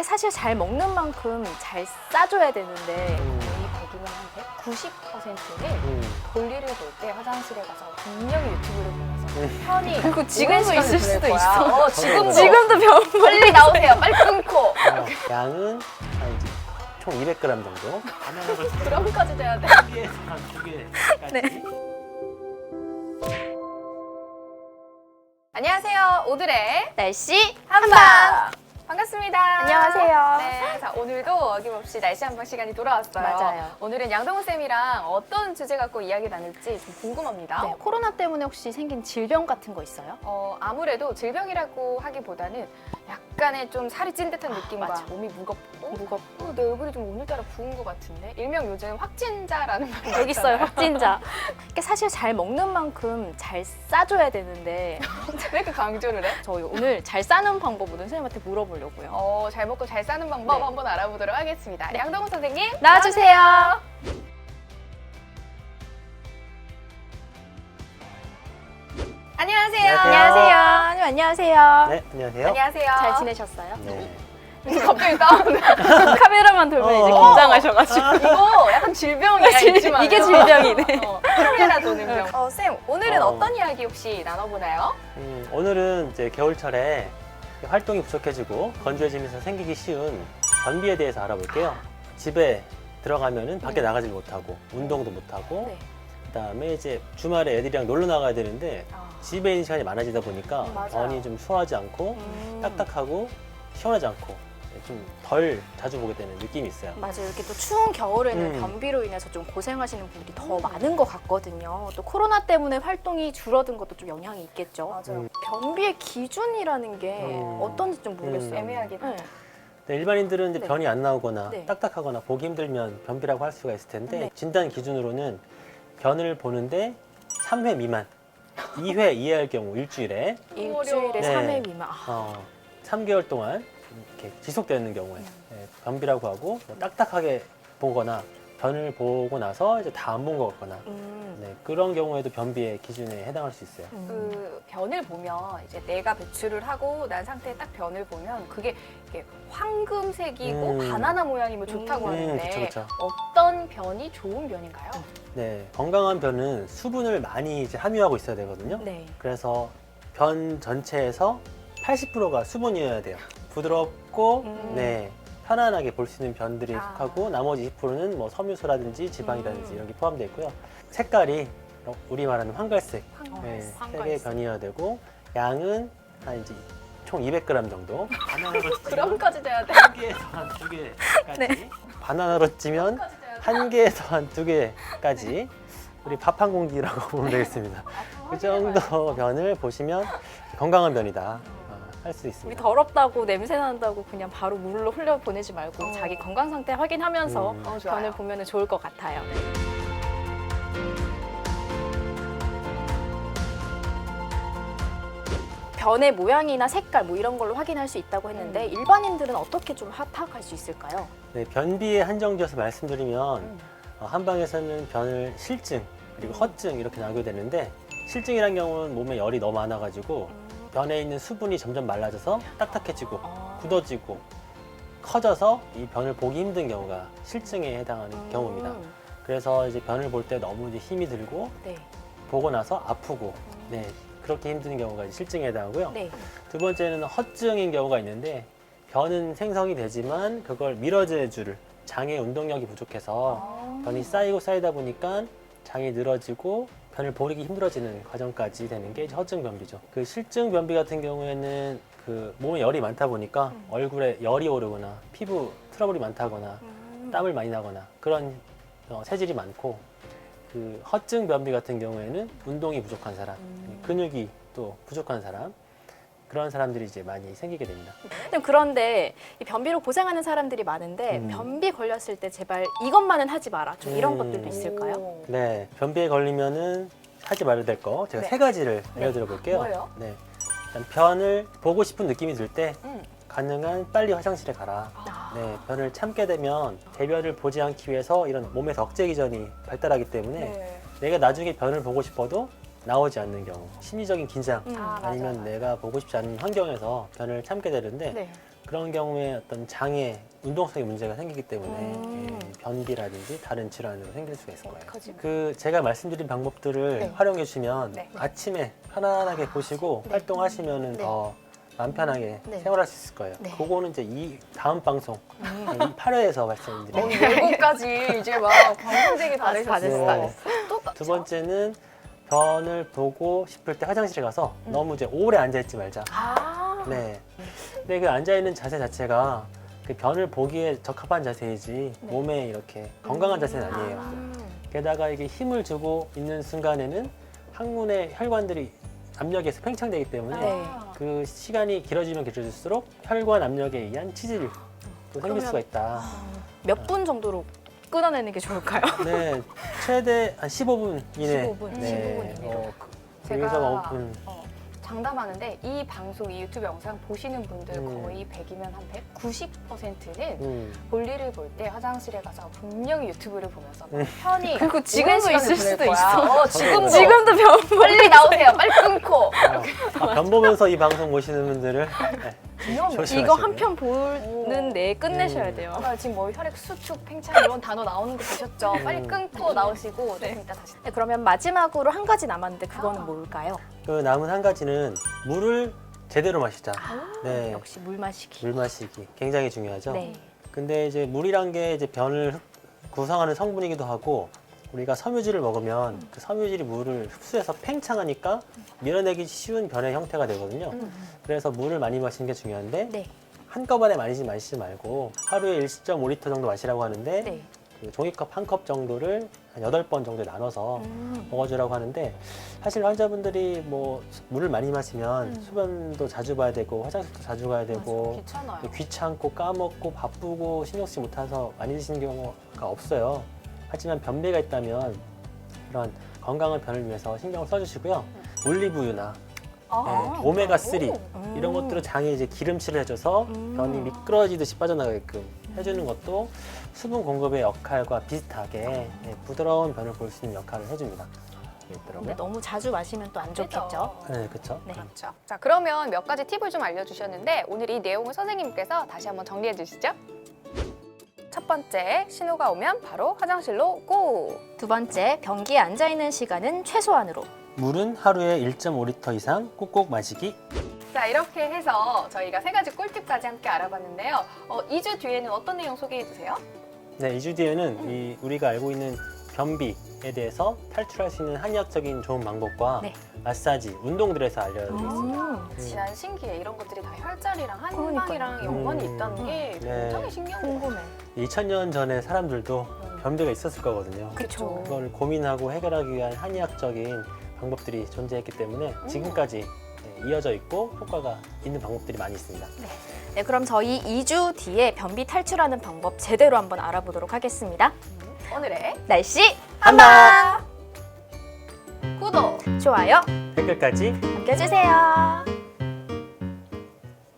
이게 사실 잘 먹는 만큼 잘 싸줘야 되는데 저희 거기는 한 90%는 볼일을 볼 때 화장실에 가서 분명히 유튜브를 보면서 편히 그리고 지금도 있을 수도 있어. 지금도 병 빨리 나오세요. 빨리 끊고. 양은 한 이제 총 200g 정도. 그럼까지 돼야 돼. 한 개에서 한 2개까지. 네. 안녕하세요. 오늘의 날씨 한방. 반갑습니다. 안녕하세요. 네, 자 오늘도 어김없이 날씨 한방 시간이 돌아왔어요. 맞아요. 오늘은 양동훈 쌤이랑 어떤 주제 갖고 이야기 나눌지 좀 궁금합니다. 네, 코로나 때문에 혹시 생긴 질병 같은 거 있어요? 아무래도 질병이라고 하기보다는 약간의 좀 살이 찐 듯한 느낌과 맞아. 몸이 무겁고 내 얼굴이 좀 오늘따라 부은 것 같은데 일명 요즘 확진자라는 말이 여기 있어요, 확진자. 이게 사실 잘 먹는 만큼 잘 싸줘야 되는데 왜 이렇게 강조를 해? 저희 오늘 잘 싸는 방법을 선생님한테 물어보려고요. 잘 먹고 잘 사는 방법 네. 한번 알아보도록 하겠습니다. 양동훈 선생님 나와주세요. 안녕하세요. 안녕하세요. 안녕하세요. 네, 안녕하세요. 안녕하세요. 잘 지내셨어요? 네. 갑자기 싸우네. 카메라만 돌면 이제 긴장하셔가지고. 이거 약간 질병이야. 있지만 이게 질병이네. 카메라 도는 병. 쌤, 오늘은 어. 어떤 이야기 혹시 나눠보나요? 오늘은 이제 겨울철에 활동이 부족해지고 건조해지면서 생기기 쉬운 변비에 대해서 알아볼게요. 집에 들어가면은 밖에 나가지 못하고 운동도 못하고 네. 그다음에 이제 주말에 애들이랑 놀러 나가야 되는데 집에 있는 시간이 많아지다 보니까 맞아요. 변이 좀 소화하지 않고 딱딱하고 시원하지 않고 좀 덜 자주 보게 되는 느낌이 있어요. 맞아요. 이렇게 또 추운 겨울에는 변비로 인해서 좀 고생하시는 분들이 더 많은 것 같거든요. 또 코로나 때문에 활동이 줄어든 것도 좀 영향이 있겠죠. 맞아요. 변비의 기준이라는 게 어떤지 좀 모르겠어요. 애매하긴 네. 네, 일반인들은 이제 네. 변이 안 나오거나 네. 딱딱하거나 보기 힘들면 변비라고 할 수가 있을 텐데 네. 진단 기준으로는 변을 보는데 3회 미만, 2회 이하일 경우 일주일에 일주일에 네. 3회 미만. 3개월 동안 이렇게 지속되는 경우에 네, 변비라고 하고 뭐 딱딱하게 보거나 변을 보고 나서 이제 다 안 본 것 같거나 네, 그런 경우에도 변비의 기준에 해당할 수 있어요. 그 변을 보면 이제 내가 배출을 하고 난 상태에 딱 변을 보면 그게 이게 황금색이고 바나나 모양이면 좋다고 하는데 그쵸, 그쵸. 어떤 변이 좋은 변인가요? 네, 건강한 변은 수분을 많이 이제 함유하고 있어야 되거든요. 네. 그래서 변 전체에서 80%가 수분이어야 돼요. 부드럽고 네, 편안하게 볼 수 있는 변들이 속하고 나머지 20%는 뭐 섬유소라든지 지방이라든지 이런 게 포함되어 있고요. 색깔이 우리 말하는 황갈색, 네, 색의 변이어야 되고 양은 한 이제 총 200g 정도. 그럼까지 돼야 돼. 한 개에서 한 2개까지. 네. 바나나로 찌면 한 개에서 한 2개까지. 우리 밥 한 공기라고 보면 되겠습니다. 그 정도 변을 보시면 건강한 변이다 할 수 우리 있습니다. 더럽다고 냄새 난다고 그냥 바로 물로 흘려 보내지 말고 자기 건강 상태 확인하면서 좋아요. 변을 보면 좋을 것 같아요. 변의 모양이나 색깔 뭐 이런 걸로 확인할 수 있다고 했는데 일반인들은 어떻게 좀 파악할 수 있을까요? 네, 변비에 한정지어서 말씀드리면 한방에서는 변을 실증 그리고 허증 이렇게 나누게 되는데 실증이란 경우는 몸에 열이 너무 많아가지고 변에 있는 수분이 점점 말라져서 딱딱해지고 굳어지고 커져서 이 변을 보기 힘든 경우가 실증에 해당하는 경우입니다. 그래서 이제 변을 볼 때 너무 이제 힘이 들고 네. 보고 나서 아프고 네, 그렇게 힘든 경우가 이제 실증에 해당하고요. 네. 두 번째는 허증인 경우가 있는데 변은 생성이 되지만 그걸 밀어내줄 장의 운동력이 부족해서 변이 쌓이고 쌓이다 보니까 장이 늘어지고 변을 보기 힘들어지는 과정까지 되는 게 이제 허증 변비죠. 그 실증 변비 같은 경우에는 그 몸에 열이 많다 보니까 얼굴에 열이 오르거나 피부 트러블이 많다거나 땀을 많이 나거나 그런 체질이 많고 그 허증 변비 같은 경우에는 운동이 부족한 사람, 근육이 또 부족한 사람 그런 사람들이 이제 많이 생기게 됩니다. 그런데 이 변비로 고생하는 사람들이 많은데 변비 걸렸을 때 제발 이것만은 하지 마라. 좀 이런 것들도 있을까요? 네, 변비에 걸리면은 하지 말아야 될 거 제가 네. 세 가지를 알려드려 볼게요. 뭐예요? 네, 일단 변을 보고 싶은 느낌이 들 때 가능한 빨리 화장실에 가라. 네, 변을 참게 되면 대변을 보지 않기 위해서 이런 몸에서 억제 기전이 발달하기 때문에 내가 나중에 변을 보고 싶어도 나오지 않는 경우 심리적인 긴장 아니면 맞아요. 내가 보고 싶지 않은 환경에서 변을 참게 되는데 네. 그런 경우에 어떤 장애, 운동성에 문제가 생기기 때문에 변비라든지 다른 질환으로 생길 수가 있을 거예요. 그 제가 말씀드린 방법들을 네. 활용해 주시면 네. 아침에 편안하게 보시고 활동하시면은 네. 더 마음 편하게 네. 생활할 수 있을 거예요. 네. 그거는 이제 이 다음 방송 이 8회에서 말씀드릴게요. 예고까지 이제 막 방송되게 다 다 되셨어요. 네. 또 두 번째는 변을 보고 싶을 때 화장실에 가서 너무 이제 오래 앉아 있지 말자. 아, 네. 근데 그 앉아 있는 자세 자체가 그 변을 보기에 적합한 자세이지 몸에 이렇게 건강한 자세는 아니에요. 게다가 이게 힘을 주고 있는 순간에는 항문의 혈관들이 압력에서 팽창되기 때문에 네. 그 시간이 길어지면 길어질수록 혈관 압력에 의한 치질도 생길 수가 있다. 몇 분 정도로 끊어내는 게 좋을까요? 네, 최대 한 15분 이내. 15분, 네, 15분 이내로. 제가 1에서 5분. 장담하는데 이 방송, 이 유튜브 영상 보시는 분들 거의 100이면 한 100? 90%는 볼일을 볼 때 화장실에 가서 분명히 유튜브를 보면서 편히 그리고 지금도 오랜 있을 시간을 수도 보낼 거야. 있어. 지금도 지금도 병 빨리 나오세요. 빨리 끊고. 변 보면서 이 방송 보시는 분들을 조심하시고요. 이거 한 편 보는 내에 끝내셔야 돼요. 아, 지금 뭐 혈액 수축, 팽창 이런 단어 나오는 거 보셨죠? 빨리 끊고 나오시고 조금 이따 다시. 네, 그러면 마지막으로 한 가지 남았는데 그거는 뭘까요? 그 남은 한 가지는 물을 제대로 마시자. 네, 역시 물 마시기. 물 마시기 굉장히 중요하죠. 네. 근데 이제 물이란 게 이제 변을 구성하는 성분이기도 하고 우리가 섬유질을 먹으면 그 섬유질이 물을 흡수해서 팽창하니까 밀어내기 쉬운 변의 형태가 되거든요. 그래서 물을 많이 마시는 게 중요한데 네. 한꺼번에 많이 마시지 말고 하루에 1.5리터 정도 마시라고 하는데 네. 그 종이컵 한 컵 정도를 한 8번 정도 나눠서 먹어주라고 하는데 사실 환자분들이 뭐 물을 많이 마시면 소변도 자주 봐야 되고 화장실도 자주 가야 되고 귀찮아요. 귀찮고 까먹고 바쁘고 신경 쓰지 못해서 많이 드시는 경우가 없어요. 하지만 변비가 있다면 그런 건강한 변을 위해서 신경을 써주시고요. 올리브유나 네, 오메가3 이런 것들은 장에 이제 기름칠을 해줘서 변이 미끄러지듯이 빠져나가게끔 해주는 것도 수분 공급의 역할과 비슷하게 부드러운 변을 볼 수 있는 역할을 해줍니다. 근데 있더라고요. 너무 자주 마시면 또 안 좋겠죠. 네, 그렇죠. 네. 그렇죠. 자, 그러면 몇 가지 팁을 좀 알려주셨는데 오늘 이 내용을 선생님께서 다시 한번 정리해 주시죠. 첫 번째, 신호가 오면 바로 화장실로 고! 두 번째, 변기에 앉아 있는 시간은 최소한으로. 물은 하루에 1.5리터 이상 꼭꼭 마시기. 자, 이렇게 해서 저희가 3가지 꿀팁까지 함께 알아봤는데요. 2주 뒤에는 어떤 내용 소개해 주세요? 네, 2주 뒤에는 우리가 알고 있는 변비에 대해서 탈출할 수 있는 한의학적인 좋은 방법과 네. 마사지, 운동들에서 알려드리겠습니다. 지난 신기에 이런 것들이 다 혈자리랑 그러니까요. 한방이랑 연관이 있다는 게 네. 굉장히 신기한 것 같아요. 궁금해. 2000년 전에 사람들도 변비가 있었을 거거든요. 그쵸. 그걸 고민하고 해결하기 위한 한의학적인 방법들이 존재했기 때문에 지금까지 이어져 있고 효과가 있는 방법들이 많이 있습니다. 네, 그럼 저희 2주 뒤에 변비 탈출하는 방법 제대로 한번 알아보도록 하겠습니다. 오늘의 날씨 한방! 구독! 좋아요 댓글까지 남겨주세요.